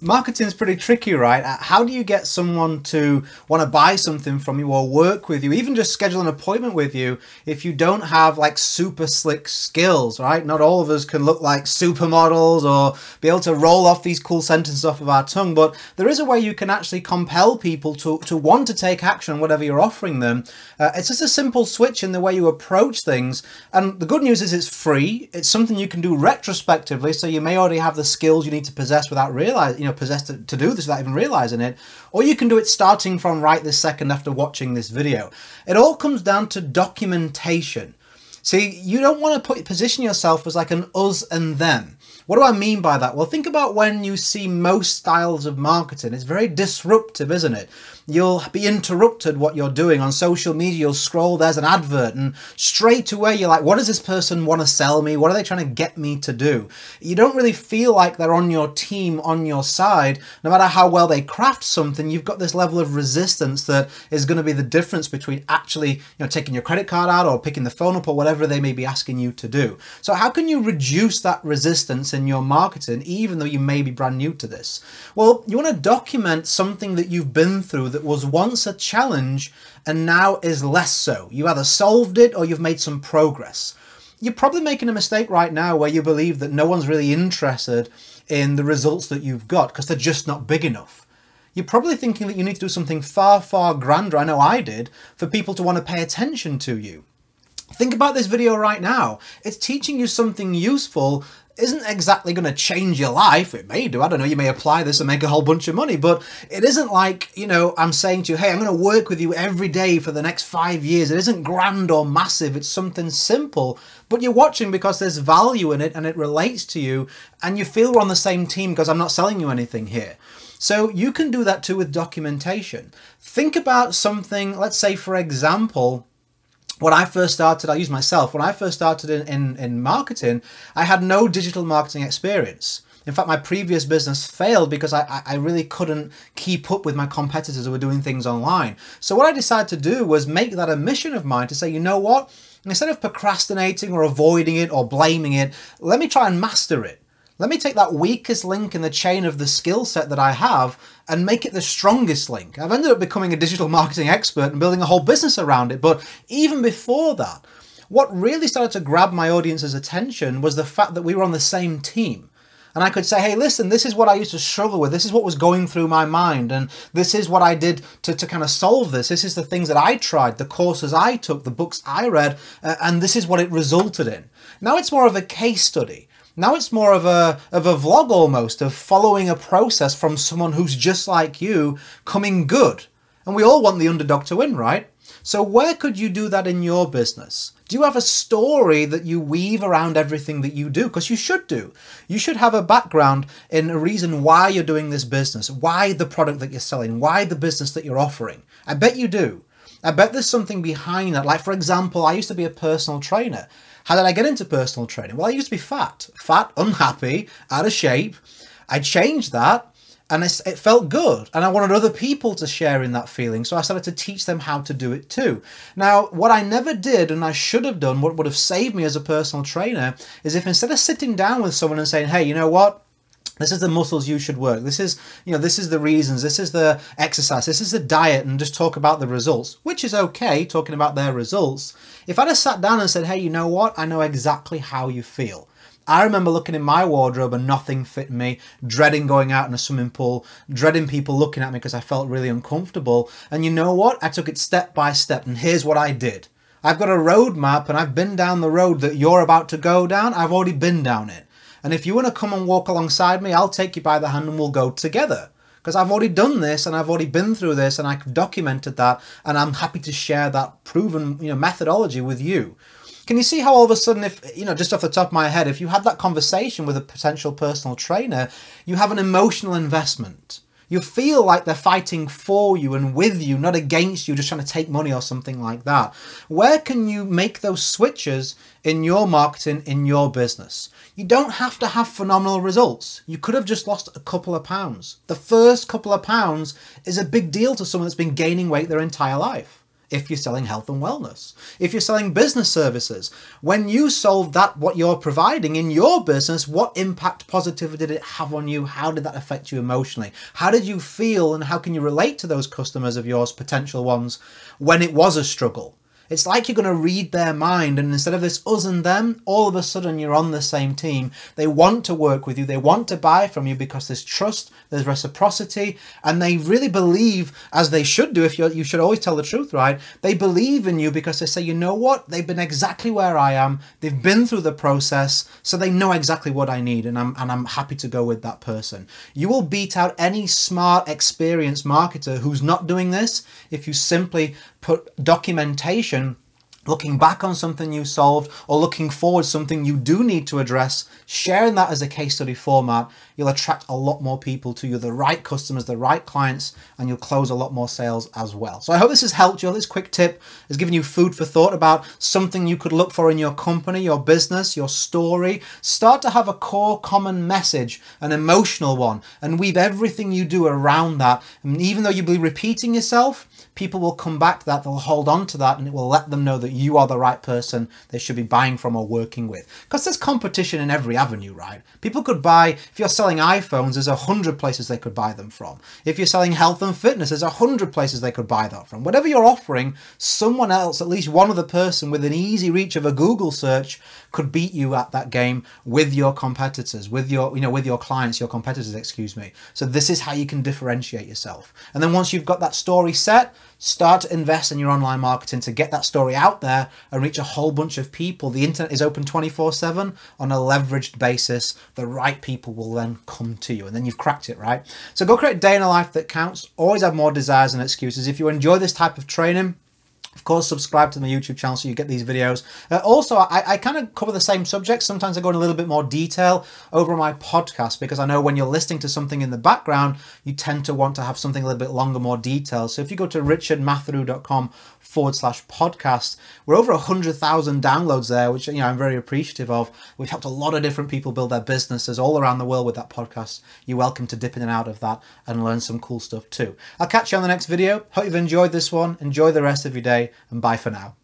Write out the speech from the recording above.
Marketing's pretty tricky, right? How do you get someone to want to buy something from you or work with you, even just schedule an appointment with you, if you don't have like super slick skills, right? Not all of us can look like supermodels or be able to roll off these cool sentences off of our tongue, but there is a way you can actually compel people to want to take action on whatever you're offering them. It's just a simple switch in the way you approach things. And the good news is it's free. It's something you can do retrospectively, so you may already have the skills you need to possess without realizing, possessed to do this without even realizing it, or you can do it starting from right this second after watching this video. It all comes down to documentation. See, you don't want to position yourself as like an us and them. What do I mean by that? Well, think about when you see most styles of marketing. It's very disruptive, isn't it? You'll be interrupted what you're doing on social media. You'll scroll, there's an advert, and straight away you're like, what does this person want to sell me? What are they trying to get me to do? You don't really feel like they're on your team, on your side. No matter how well they craft something, you've got this level of resistance that is going to be the difference between actually, taking your credit card out or picking the phone up or whatever they may be asking you to do. So how can you reduce that resistance in your marketing, even though you may be brand new to this? Well, you want to document something that you've been through that was once a challenge and now is less so. You either solved it or you've made some progress. You're probably making a mistake right now where you believe that no one's really interested in the results that you've got because they're just not big enough. You're probably thinking that you need to do something far, far grander, I know I did, for people to want to pay attention to you. Think about this video right now. It's teaching you something useful. Isn't exactly going to change your life. It may do. I don't know. You may apply this and make a whole bunch of money, but it isn't like, I'm saying to you, hey, I'm going to work with you every day for the next 5 years. It isn't grand or massive. It's something simple, but you're watching because there's value in it and it relates to you and you feel we're on the same team because I'm not selling you anything here. So you can do that too with documentation. Think about something, let's say, for example, when I first started, I'll use myself, when I first started in marketing, I had no digital marketing experience. In fact, my previous business failed because I really couldn't keep up with my competitors who were doing things online. So what I decided to do was make that a mission of mine to say, you know what, instead of procrastinating or avoiding it or blaming it, let me try and master it. Let me take that weakest link in the chain of the skill set that I have and make it the strongest link. I've ended up becoming a digital marketing expert and building a whole business around it. But even before that, what really started to grab my audience's attention was the fact that we were on the same team. And I could say, hey, listen, this is what I used to struggle with. This is what was going through my mind. And this is what I did to kind of solve this. This is the things that I tried, the courses I took, the books I read, and this is what it resulted in. Now it's more of a case study. Now it's more of a vlog almost, of following a process from someone who's just like you, coming good. And we all want the underdog to win, right? So where could you do that in your business? Do you have a story that you weave around everything that you do? Because you should do. You should have a background in a reason why you're doing this business, why the product that you're selling, why the business that you're offering. I bet you do. I bet there's something behind that. Like, for example, I used to be a personal trainer. How did I get into personal training? Well, I used to be fat, unhappy, out of shape. I changed that and it felt good. And I wanted other people to share in that feeling. So I started to teach them how to do it too. Now, what I never did and I should have done, what would have saved me as a personal trainer, is if instead of sitting down with someone and saying, hey, you know what? This is the muscles you should work. This is, this is the reasons. This is the exercise. This is the diet, and just talk about the results, which is okay, talking about their results. If I'd have sat down and said, hey, you know what? I know exactly how you feel. I remember looking in my wardrobe and nothing fit me, dreading going out in a swimming pool, dreading people looking at me because I felt really uncomfortable. And you know what? I took it step by step, and here's what I did. I've got a roadmap, and I've been down the road that you're about to go down. I've already been down it. And if you want to come and walk alongside me, I'll take you by the hand and we'll go together. Because I've already done this and I've already been through this and I've documented that, and I'm happy to share that proven methodology with you. Can you see how all of a sudden, if, just off the top of my head, if you had that conversation with a potential personal trainer, you have an emotional investment. You feel like they're fighting for you and with you, not against you, just trying to take money or something like that. Where can you make those switches in your marketing, in your business? You don't have to have phenomenal results. You could have just lost a couple of pounds. The first couple of pounds is a big deal to someone that's been gaining weight their entire life. if you're selling health and wellness. If you're selling business services, when you solve that, what you're providing in your business, what impact positively did it have on you? How did that affect you emotionally? How did you feel, and how can you relate to those customers of yours, potential ones, when it was a struggle? It's like you're going to read their mind, and instead of this us and them, all of a sudden you're on the same team. They want to work with you. They want to buy from you because there's trust, there's reciprocity, and they really believe, as they should do, if you should always tell the truth, right? They believe in you because they say, you know what? They've been exactly where I am. They've been through the process, so they know exactly what I need, and I'm happy to go with that person. You will beat out any smart, experienced marketer who's not doing this if you simply put documentation looking back on something you solved or looking forward something you do need to address, sharing that as a case study format. You'll attract a lot more people to you, the right customers, the right clients, and you'll close a lot more sales as well. So I hope this has helped you. This quick tip has given you food for thought about something you could look for in your company, your business, your story. Start to have a core common message, an emotional one, and weave everything you do around that. And even though you'll be repeating yourself, people will come back to that, they'll hold on to that, and it will let them know that you are the right person they should be buying from or working with. Because there's competition in every avenue, right? People could buy, if you're selling iPhones, there's 100 places they could buy them from. If you're selling health and fitness, there's 100 places they could buy that from. Whatever you're offering, someone else, at least one other person with an easy reach of a Google search, could beat you at that game with your competitors, with your, with your clients, your competitors, excuse me. So this is how you can differentiate yourself. And then once you've got that story set, start to invest in your online marketing to get that story out there and reach a whole bunch of people. The internet is open 24/7 on a leveraged basis. The right people will then come to you, and then you've cracked it, right? So go create a day in a life that counts. Always have more desires than excuses. If you enjoy this type of training, of course, subscribe to my YouTube channel so you get these videos. Also, I kind of cover the same subjects. Sometimes I go in a little bit more detail over my podcast, because I know when you're listening to something in the background, you tend to want to have something a little bit longer, more detailed. So if you go to richardmatheru.com/podcast, we're over 100,000 downloads there, which I'm very appreciative of. We've helped a lot of different people build their businesses all around the world with that podcast. You're welcome to dip in and out of that and learn some cool stuff too. I'll catch you on the next video. Hope you've enjoyed this one. Enjoy the rest of your day, and bye for now.